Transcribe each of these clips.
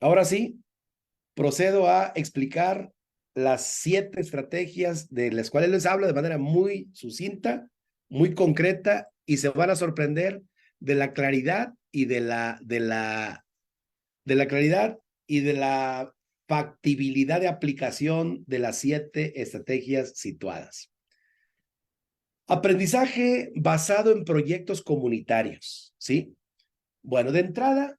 Ahora sí, procedo a explicar las 7 estrategias de las cuales les hablo de manera muy sucinta, muy concreta, y se van a sorprender de la claridad y de la claridad y de la factibilidad de aplicación de las 7 estrategias situadas. Aprendizaje basado en proyectos comunitarios, ¿sí? Bueno, de entrada,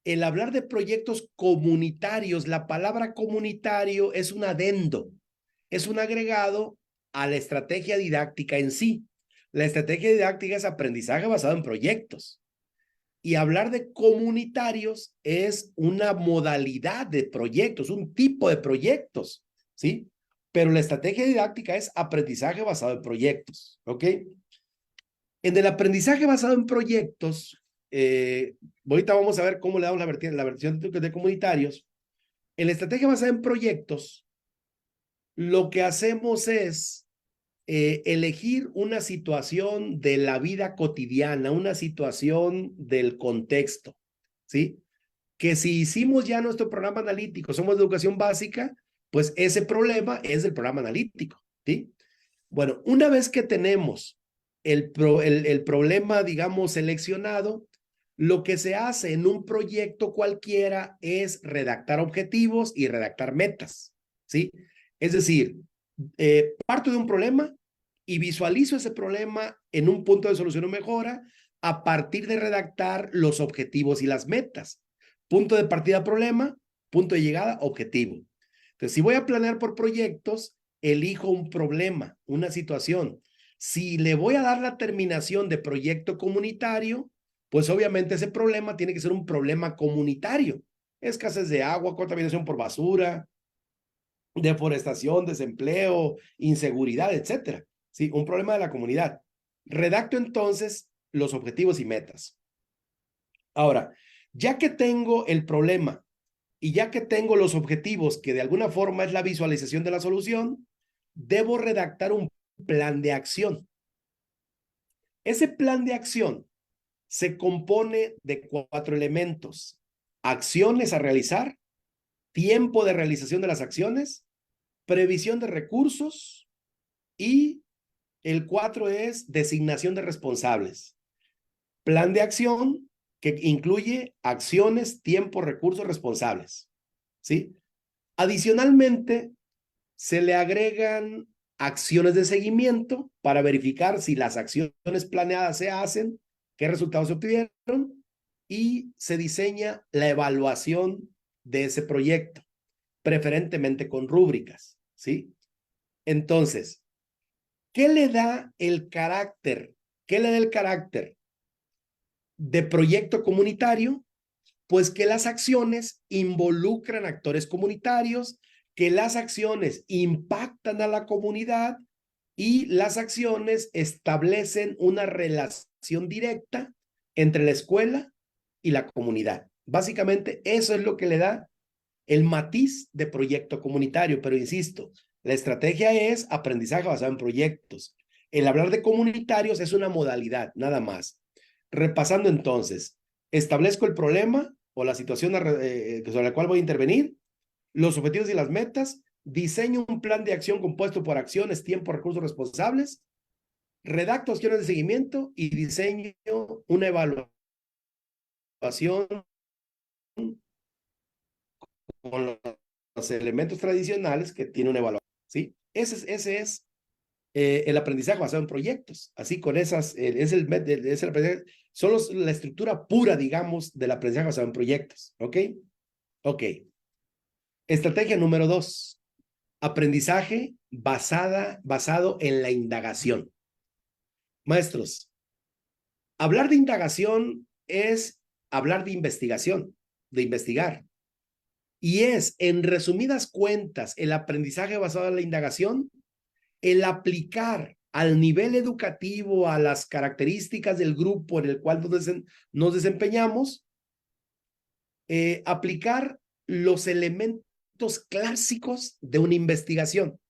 el hablar de proyectos comunitarios, la palabra comunitario es un adendo, es un agregado a la estrategia didáctica en sí. La estrategia didáctica es aprendizaje basado en proyectos. Y hablar de comunitarios es una modalidad de proyectos, un tipo de proyectos, ¿sí? Pero la estrategia didáctica es aprendizaje basado en proyectos, ¿ok? En el aprendizaje basado en proyectos, ahorita vamos a ver cómo le damos la versión de comunitarios. En la estrategia basada en proyectos, lo que hacemos es elegir una situación de la vida cotidiana, una situación del contexto, ¿sí? Que si hicimos ya nuestro programa analítico, somos de educación básica, pues ese problema es el programa analítico, ¿sí? Bueno, una vez que tenemos el problema, digamos, seleccionado, lo que se hace en un proyecto cualquiera es redactar objetivos y redactar metas, ¿sí? Es decir, parto de un problema y visualizo ese problema en un punto de solución o mejora a partir de redactar los objetivos y las metas. Punto de partida, problema; punto de llegada, objetivo. Entonces, si voy a planear por proyectos, elijo un problema, una situación. Si le voy a dar la terminación de proyecto comunitario, pues obviamente ese problema tiene que ser un problema comunitario. Escasez de agua, contaminación por basura, deforestación, desempleo, inseguridad, etcétera. Sí, un problema de la comunidad. Redacto entonces los objetivos y metas. Ahora, ya que tengo el problema y ya que tengo los objetivos, que de alguna forma es la visualización de la solución, debo redactar un plan de acción. Ese plan de acción se compone de 4 elementos: acciones a realizar, tiempo de realización de las acciones, previsión de recursos, y el 4 es designación de responsables. Plan de acción que incluye acciones, tiempo, recursos, responsables, ¿sí? Adicionalmente, se le agregan acciones de seguimiento para verificar si las acciones planeadas se hacen, qué resultados se obtuvieron, y se diseña la evaluación de ese proyecto, preferentemente con rúbricas, ¿sí? Entonces, ¿qué le da el carácter? ¿Qué le da el carácter de proyecto comunitario? Pues que las acciones involucran actores comunitarios, que las acciones impactan a la comunidad y las acciones establecen una relación directa entre la escuela y la comunidad. Básicamente, eso es lo que le da el matiz de proyecto comunitario, pero insisto, la estrategia es aprendizaje basado en proyectos. El hablar de comunitarios es una modalidad, nada más. Repasando entonces, establezco el problema o la situación sobre la cual voy a intervenir, los objetivos y las metas, diseño un plan de acción compuesto por acciones, tiempo, recursos, responsables, redacto acciones de seguimiento y diseño una evaluación con los elementos tradicionales que tiene una evaluación, ¿sí? Ese es el aprendizaje basado en proyectos. Así con esas, son la estructura pura, digamos, del aprendizaje basado en proyectos, ¿ok? Ok. Estrategia número 2, aprendizaje basado en la indagación. Maestros, hablar de indagación es hablar de investigación, de investigar. Y es, en resumidas cuentas, el aprendizaje basado en la indagación, el aplicar al nivel educativo, a las características del grupo en el cual nos desempeñamos, aplicar los elementos clásicos de una investigación.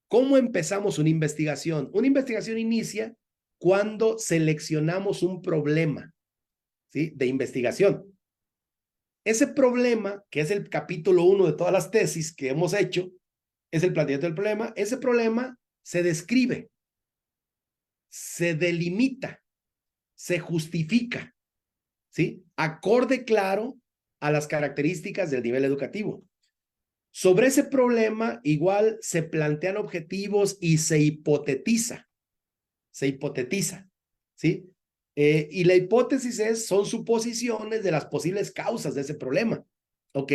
¿Cómo empezamos una investigación? Una investigación inicia cuando seleccionamos un problema, ¿sí?, de investigación. Ese problema, que es el capítulo 1 de todas las tesis que hemos hecho, es el planteamiento del problema. Ese problema se describe, se delimita, se justifica, ¿sí? Acorde claro a las características del nivel educativo. Sobre ese problema, igual se plantean objetivos y se hipotetiza, ¿sí? Y la hipótesis son suposiciones de las posibles causas de ese problema. Ok,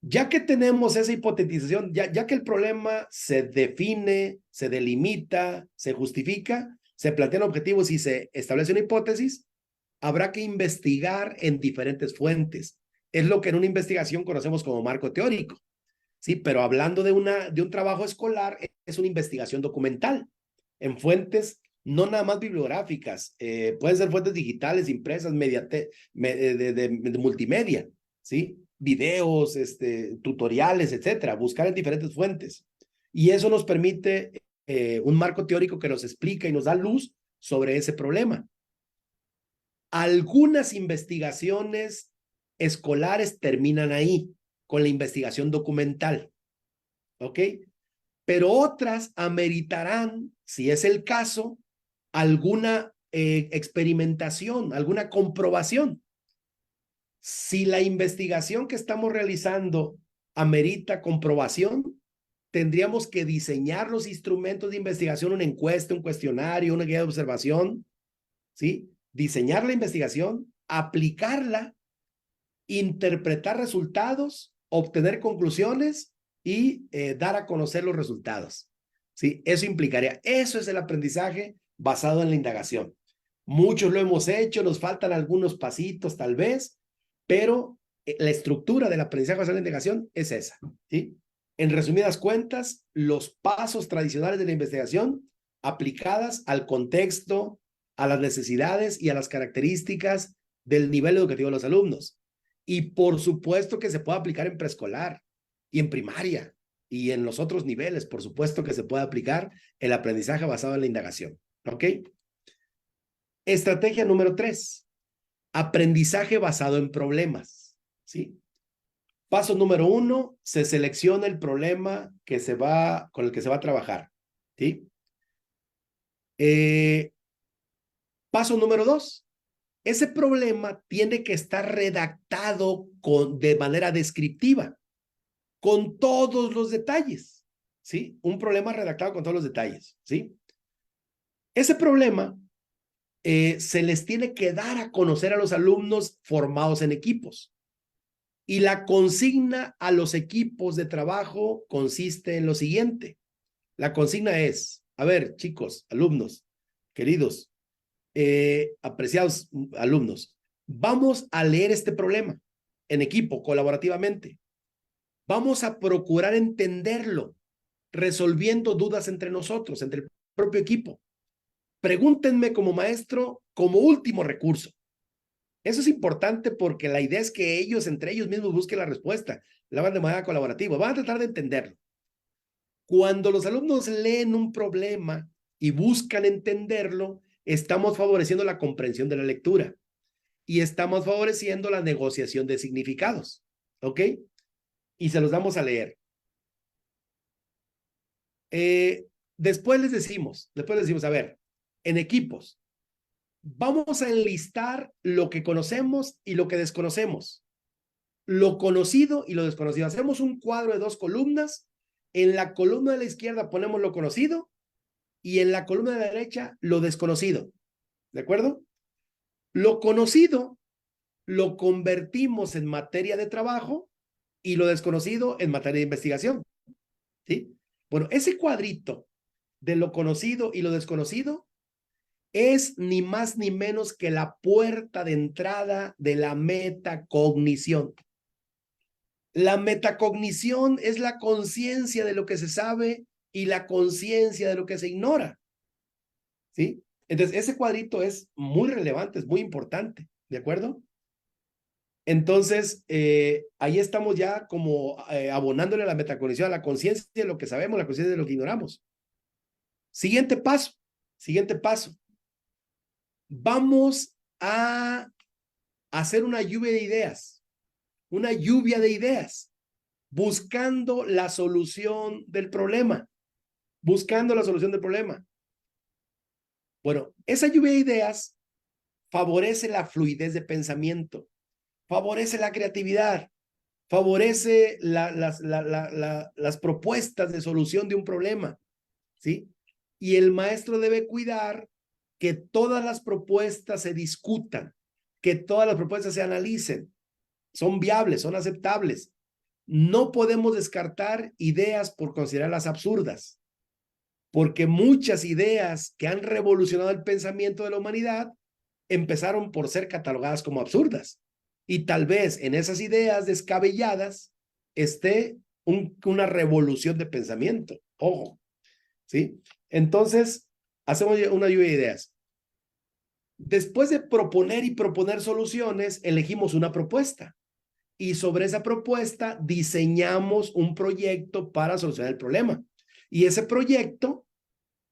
ya que tenemos esa hipotetización, ya que el problema se define, se delimita, se justifica, se plantean objetivos y se establece una hipótesis, habrá que investigar en diferentes fuentes. Es lo que en una investigación conocemos como marco teórico, ¿sí? Pero hablando de un trabajo escolar, es una investigación documental en fuentes no nada más bibliográficas, pueden ser fuentes digitales, impresas, de multimedia, ¿sí? Videos, tutoriales, etcétera, buscar en diferentes fuentes. Y eso nos permite un marco teórico que nos explica y nos da luz sobre ese problema. Algunas investigaciones escolares terminan ahí, con la investigación documental, ¿ok? Pero otras ameritarán, si es el caso, alguna experimentación, alguna comprobación. Si la investigación que estamos realizando amerita comprobación, tendríamos que diseñar los instrumentos de investigación, una encuesta, un cuestionario, una guía de observación, ¿sí? Diseñar la investigación, aplicarla, interpretar resultados, obtener conclusiones y dar a conocer los resultados, ¿sí? Eso implicaría, eso es el aprendizaje basado en la indagación. Muchos lo hemos hecho, nos faltan algunos pasitos tal vez, pero la estructura del aprendizaje basado en la indagación es esa, ¿sí? En resumidas cuentas, los pasos tradicionales de la investigación aplicadas al contexto, a las necesidades y a las características del nivel educativo de los alumnos. Y por supuesto que se puede aplicar en preescolar y en primaria y en los otros niveles, por supuesto que se puede aplicar el aprendizaje basado en la indagación, ¿ok? Estrategia número 3, aprendizaje basado en problemas, ¿sí? Paso número 1, se selecciona el problema con el que se va a trabajar, ¿sí? Paso número 2, ese problema tiene que estar redactado de manera descriptiva, con todos los detalles, ¿sí? Un problema redactado con todos los detalles, ¿sí? Ese problema se les tiene que dar a conocer a los alumnos formados en equipos. Y la consigna a los equipos de trabajo consiste en lo siguiente. La consigna es, a ver, chicos, alumnos, queridos, apreciados alumnos, vamos a leer este problema en equipo, colaborativamente. Vamos a procurar entenderlo, resolviendo dudas entre nosotros, entre el propio equipo. Pregúntenme como maestro como último recurso. Eso es importante porque la idea es que ellos, entre ellos mismos, busquen la respuesta. La hagan de manera colaborativa. Van a tratar de entenderlo. Cuando los alumnos leen un problema y buscan entenderlo, estamos favoreciendo la comprensión de la lectura y estamos favoreciendo la negociación de significados. ¿Ok? Y se los damos a leer. Después les decimos, a ver, en equipos, vamos a enlistar lo que conocemos y lo que desconocemos, lo conocido y lo desconocido. Hacemos un cuadro de 2 columnas. En la columna de la izquierda ponemos lo conocido y en la columna de la derecha lo desconocido. ¿De acuerdo? Lo conocido lo convertimos en materia de trabajo y lo desconocido en materia de investigación. ¿Sí? Bueno, ese cuadrito de lo conocido y lo desconocido es ni más ni menos que la puerta de entrada de la metacognición. La metacognición es la conciencia de lo que se sabe y la conciencia de lo que se ignora, ¿sí? Entonces, ese cuadrito es muy relevante, es muy importante, ¿de acuerdo? Entonces, ahí estamos ya como abonándole a la metacognición, a la conciencia de lo que sabemos, la conciencia de lo que ignoramos. Siguiente paso, siguiente paso. Vamos a hacer una lluvia de ideas. una lluvia de ideas, buscando la solución del problema, buscando la solución del problema. Bueno, esa lluvia de ideas favorece la fluidez de pensamiento, favorece la creatividad, favorece las propuestas de solución de un problema, ¿sí? Y el maestro debe cuidar que todas las propuestas se discutan, que todas las propuestas se analicen, son viables, son aceptables. No podemos descartar ideas por considerarlas absurdas, porque muchas ideas que han revolucionado el pensamiento de la humanidad empezaron por ser catalogadas como absurdas. Y tal vez en esas ideas descabelladas esté una revolución de pensamiento. Ojo, ¿sí? Entonces, hacemos una lluvia de ideas. Después de proponer y proponer soluciones, elegimos una propuesta. Y sobre esa propuesta diseñamos un proyecto para solucionar el problema. Y ese proyecto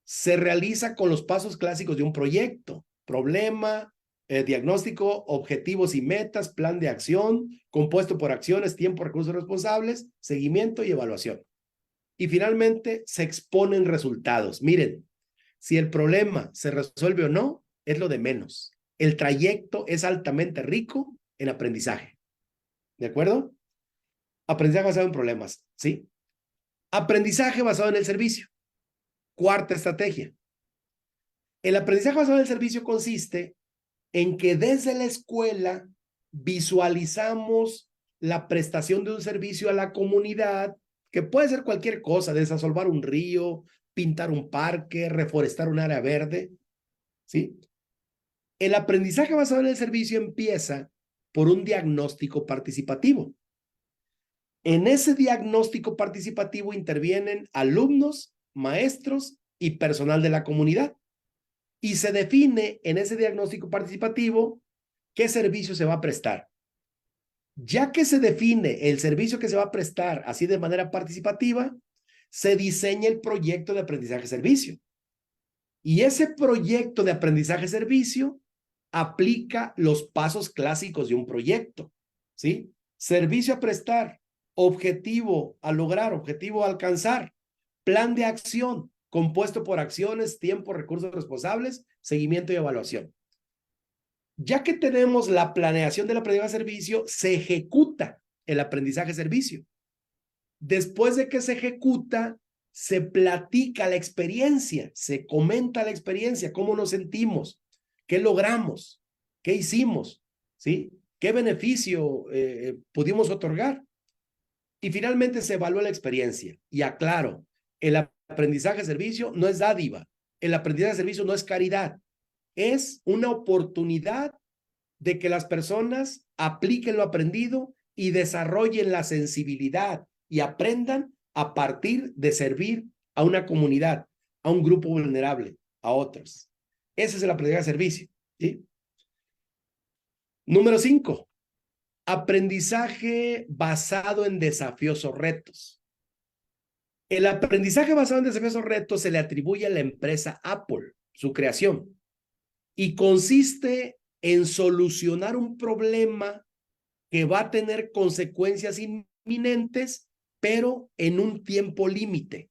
se realiza con los pasos clásicos de un proyecto: problema, diagnóstico, objetivos y metas, plan de acción, compuesto por acciones, tiempo, recursos responsables, seguimiento y evaluación. Y finalmente se exponen resultados. Miren, si el problema se resuelve o no, es lo de menos. El trayecto es altamente rico en aprendizaje. ¿De acuerdo? Aprendizaje basado en problemas, ¿sí? Aprendizaje basado en el servicio. Cuarta estrategia. El aprendizaje basado en el servicio consiste en que desde la escuela visualizamos la prestación de un servicio a la comunidad, que puede ser cualquier cosa: desasolvar un río, pintar un parque, reforestar un área verde, ¿sí? El aprendizaje basado en el servicio empieza por un diagnóstico participativo. En ese diagnóstico participativo intervienen alumnos, maestros y personal de la comunidad. Y se define en ese diagnóstico participativo qué servicio se va a prestar. Ya que se define el servicio que se va a prestar así de manera participativa, se diseña el proyecto de aprendizaje-servicio. Y ese proyecto de aprendizaje-servicio aplica los pasos clásicos de un proyecto, ¿sí? Servicio a prestar, objetivo a lograr, objetivo a alcanzar, plan de acción compuesto por acciones, tiempo, recursos responsables, seguimiento y evaluación. Ya que tenemos la planeación del aprendizaje-servicio, se ejecuta el aprendizaje-servicio. Después de que se ejecuta, se platica la experiencia, se comenta la experiencia, cómo nos sentimos, qué logramos, qué hicimos, ¿sí? ¿Qué beneficio pudimos otorgar? Y finalmente se evalúa la experiencia. Y aclaro, el aprendizaje-servicio no es dádiva, el aprendizaje-servicio no es caridad, es una oportunidad de que las personas apliquen lo aprendido y desarrollen la sensibilidad y aprendan a partir de servir a una comunidad, a un grupo vulnerable, a otros. Ese es el aprendizaje-servicio, ¿sí? Número 5, aprendizaje basado en desafíos o retos. El aprendizaje basado en desafíos o retos se le atribuye a la empresa Apple, su creación, y consiste en solucionar un problema que va a tener consecuencias inminentes, pero en un tiempo límite.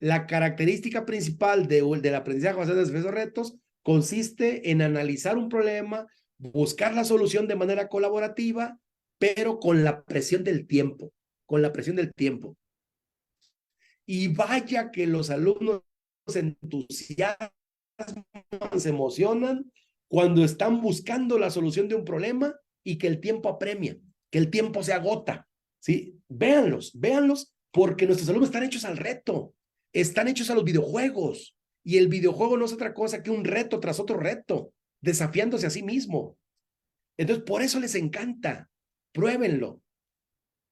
La característica principal del aprendizaje basado en desafíos o retos consiste en analizar un problema, buscar la solución de manera colaborativa, pero con la presión del tiempo, con la presión del tiempo. Y vaya que los alumnos se entusiasman, se emocionan cuando están buscando la solución de un problema y que el tiempo apremia, que el tiempo se agota, ¿sí? Véanlos, véanlos, porque nuestros alumnos están hechos al reto, están hechos a los videojuegos, y el videojuego no es otra cosa que un reto tras otro reto, desafiándose a sí mismo. Entonces, por eso les encanta. Pruébenlo.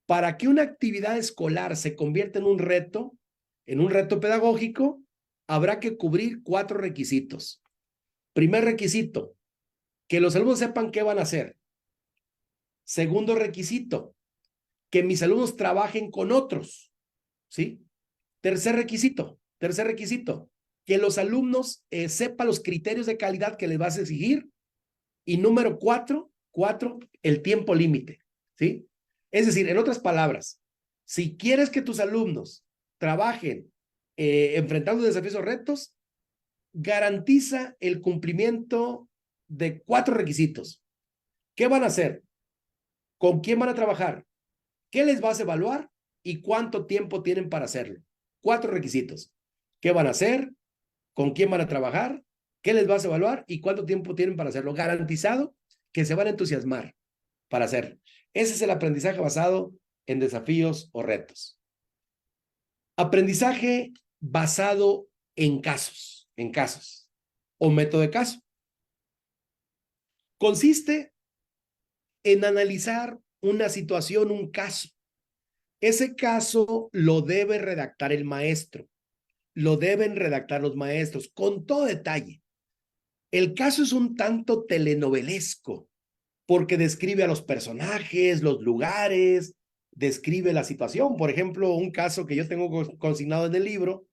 Para que una actividad escolar se convierta en un reto pedagógico, habrá que cubrir 4 requisitos. Primer requisito, que los alumnos sepan qué van a hacer. Segundo requisito, que mis alumnos trabajen con otros, ¿sí? Tercer requisito, que los alumnos sepan los criterios de calidad que les vas a exigir. Y número 4, el tiempo límite, ¿sí? Es decir, en otras palabras, si quieres que tus alumnos trabajen enfrentando desafíos o retos, garantiza el cumplimiento de 4 requisitos. ¿Qué van a hacer? ¿Con quién van a trabajar? ¿Qué les vas a evaluar? ¿Y cuánto tiempo tienen para hacerlo? 4 requisitos. ¿Qué van a hacer? ¿Con quién van a trabajar? ¿Qué les vas a evaluar? ¿Y cuánto tiempo tienen para hacerlo? Garantizado que se van a entusiasmar para hacerlo. Ese es el aprendizaje basado en desafíos o retos. Aprendizaje basado en casos, o método de caso. Consiste en analizar una situación, un caso. Ese caso lo debe redactar el maestro, lo deben redactar los maestros con todo detalle. El caso es un tanto telenovelesco porque describe a los personajes, los lugares, describe la situación. Por ejemplo, un caso que yo tengo consignado en el libro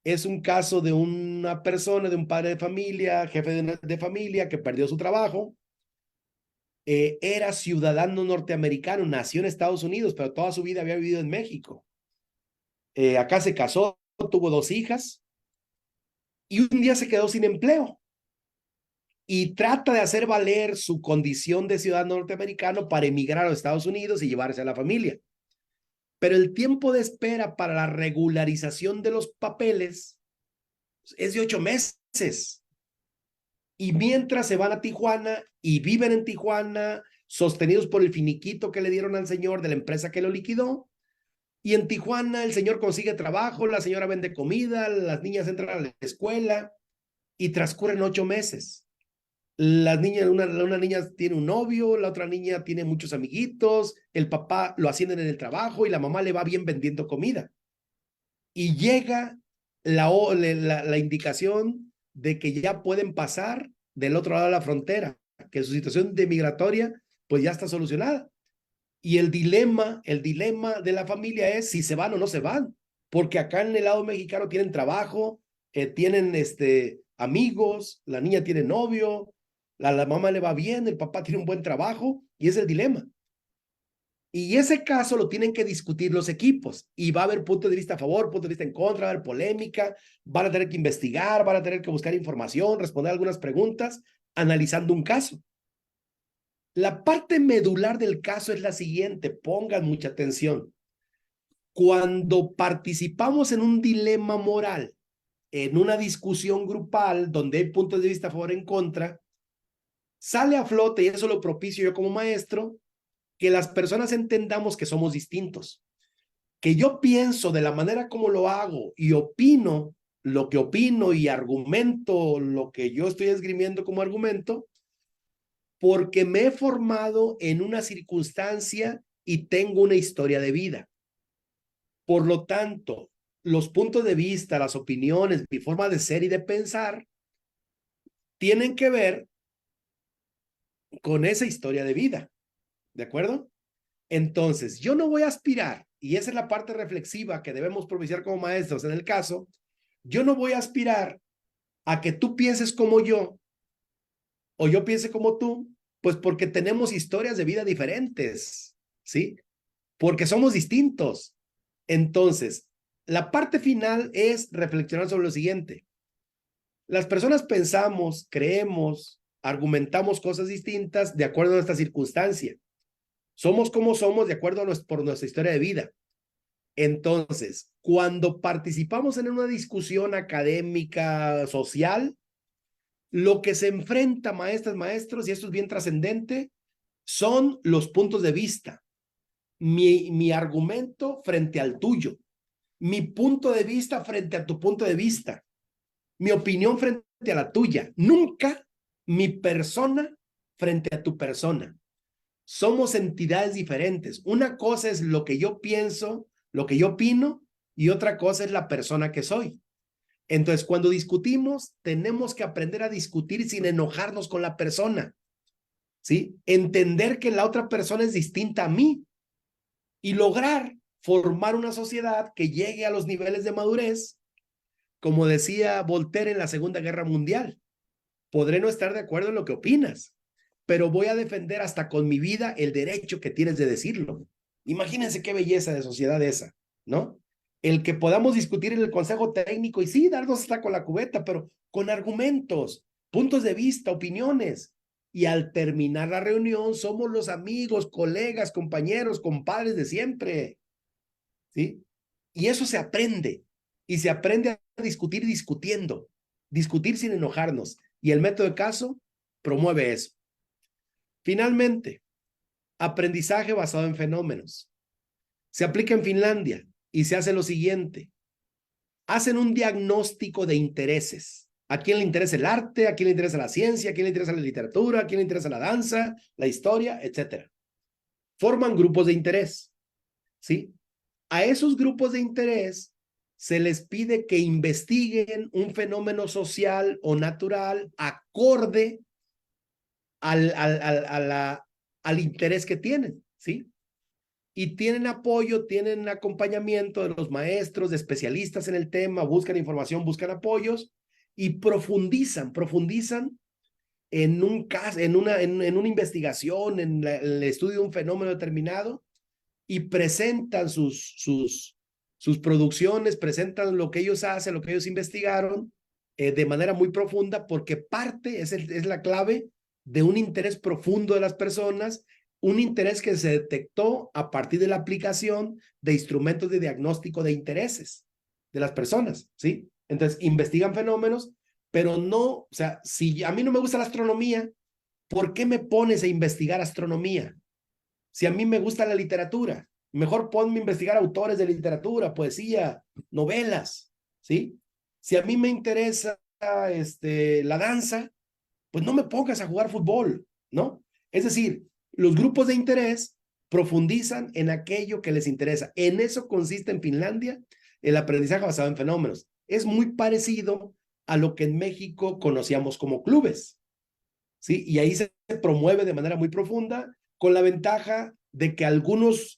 es un caso de una persona, de un padre de familia, jefe de familia que perdió su trabajo. Era ciudadano norteamericano, nació en Estados Unidos, pero toda su vida había vivido en México. Acá se casó, tuvo 2 hijas y un día se quedó sin empleo y trata de hacer valer su condición de ciudadano norteamericano para emigrar a los Estados Unidos y llevarse a la familia. Pero el tiempo de espera para la regularización de los papeles es de 8 meses. Y mientras se van a Tijuana y viven en Tijuana, sostenidos por el finiquito que le dieron al señor de la empresa que lo liquidó, y en Tijuana el señor consigue trabajo, la señora vende comida, las niñas entran a la escuela y transcurren 8 meses. Las niñas, una niña tiene un novio, la otra niña tiene muchos amiguitos, el papá lo ascienden en el trabajo y la mamá le va bien vendiendo comida. Y llega la indicación de que ya pueden pasar del otro lado de la frontera, que su situación de migratoria pues ya está solucionada. Y el dilema de la familia es si se van o no se van, porque acá en el lado mexicano tienen trabajo, tienen amigos, la niña tiene novio, la mamá le va bien, el papá tiene un buen trabajo y es el dilema. Y ese caso lo tienen que discutir los equipos y va a haber punto de vista a favor, punto de vista en contra, va a haber polémica, van a tener que investigar, van a tener que buscar información, responder algunas preguntas, analizando un caso. La parte medular del caso es la siguiente, pongan mucha atención. Cuando participamos en un dilema moral, en una discusión grupal donde hay puntos de vista a favor y en contra, sale a flote, y eso lo propicio yo como maestro, que las personas entendamos que somos distintos, que yo pienso de la manera como lo hago y opino lo que opino y argumento lo que yo estoy esgrimiendo como argumento, porque me he formado en una circunstancia y tengo una historia de vida. Por lo tanto, los puntos de vista, las opiniones, mi forma de ser y de pensar tienen que ver con esa historia de vida. ¿De acuerdo? Entonces, yo no voy a aspirar, y esa es la parte reflexiva que debemos propiciar como maestros en el caso, yo no voy a aspirar a que tú pienses como yo o yo piense como tú, pues porque tenemos historias de vida diferentes, ¿sí? Porque somos distintos. Entonces, la parte final es reflexionar sobre lo siguiente. Las personas pensamos, creemos, argumentamos cosas distintas de acuerdo a nuestra circunstancia. Somos como somos de acuerdo a por nuestra historia de vida. Entonces, cuando participamos en una discusión académica, social, lo que se enfrenta, maestras, maestros, y esto es bien trascendente, son los puntos de vista. Mi argumento frente al tuyo, mi punto de vista frente a tu punto de vista, mi opinión frente a la tuya, nunca mi persona frente a tu persona. Somos entidades diferentes. Una cosa es lo que yo pienso, lo que yo opino, y otra cosa es la persona que soy. Entonces, cuando discutimos, tenemos que aprender a discutir sin enojarnos con la persona, ¿sí? Entender que la otra persona es distinta a mí y lograr formar una sociedad que llegue a los niveles de madurez, como decía Voltaire en la Segunda Guerra Mundial. Podré no estar de acuerdo en lo que opinas, pero voy a defender hasta con mi vida el derecho que tienes de decirlo. Imagínense qué belleza de sociedad esa, ¿no? El que podamos discutir en el consejo técnico y sí, darnos hasta con la cubeta, pero con argumentos, puntos de vista, opiniones. Y al terminar la reunión somos los amigos, colegas, compañeros, compadres de siempre, ¿sí? Y eso se aprende. Y se aprende a discutir discutiendo, discutir sin enojarnos. Y el método de caso promueve eso. Finalmente, aprendizaje basado en fenómenos. Se aplica en Finlandia y se hace lo siguiente. Hacen un diagnóstico de intereses. ¿A quién le interesa el arte? ¿A quién le interesa la ciencia? ¿A quién le interesa la literatura? ¿A quién le interesa la danza, la historia, etcétera? Forman grupos de interés, ¿sí? A esos grupos de interés se les pide que investiguen un fenómeno social o natural acorde al interés que tienen, ¿sí? Y tienen apoyo, tienen acompañamiento de los maestros, de especialistas en el tema, buscan información, buscan apoyos y profundizan en un caso, en una investigación, en el estudio de un fenómeno determinado y presentan sus producciones, presentan lo que ellos hacen, lo que ellos investigaron de manera muy profunda porque parte, es la clave de un interés profundo de las personas, un interés que se detectó a partir de la aplicación de instrumentos de diagnóstico de intereses de las personas, ¿sí? Entonces, investigan fenómenos, pero no, o sea, si a mí no me gusta la astronomía, ¿por qué me pones a investigar astronomía? Si a mí me gusta la literatura, mejor ponme a investigar autores de literatura, poesía, novelas, ¿sí? Si a mí me interesa la danza, pues no me pongas a jugar fútbol, ¿no? Es decir, los grupos de interés profundizan en aquello que les interesa. En eso consiste en Finlandia el aprendizaje basado en fenómenos. Es muy parecido a lo que en México conocíamos como clubes, ¿sí? Y ahí se promueve de manera muy profunda con la ventaja de que algunos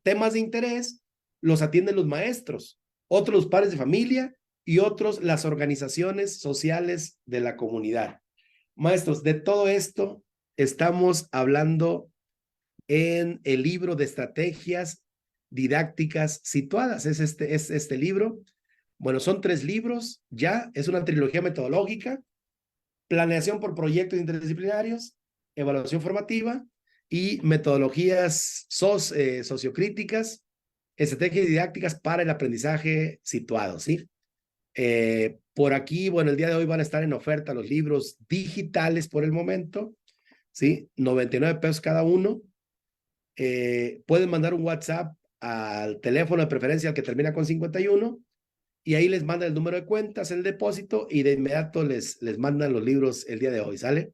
temas de interés los atienden los maestros, otros los padres de familia y otros las organizaciones sociales de la comunidad. Maestros, de todo esto estamos hablando en el libro de estrategias didácticas situadas. Es este libro. Bueno, son 3 libros, ya, es una trilogía metodológica, planeación por proyectos interdisciplinarios, evaluación formativa y metodologías sociocríticas, estrategias didácticas para el aprendizaje situado, ¿sí? Por aquí, bueno, el día de hoy van a estar en oferta los libros digitales por el momento, ¿sí? 99 pesos cada uno. Pueden mandar un WhatsApp al teléfono de preferencia al que termina con 51 y ahí les mandan el número de cuentas, el depósito y de inmediato les mandan los libros el día de hoy, ¿sale?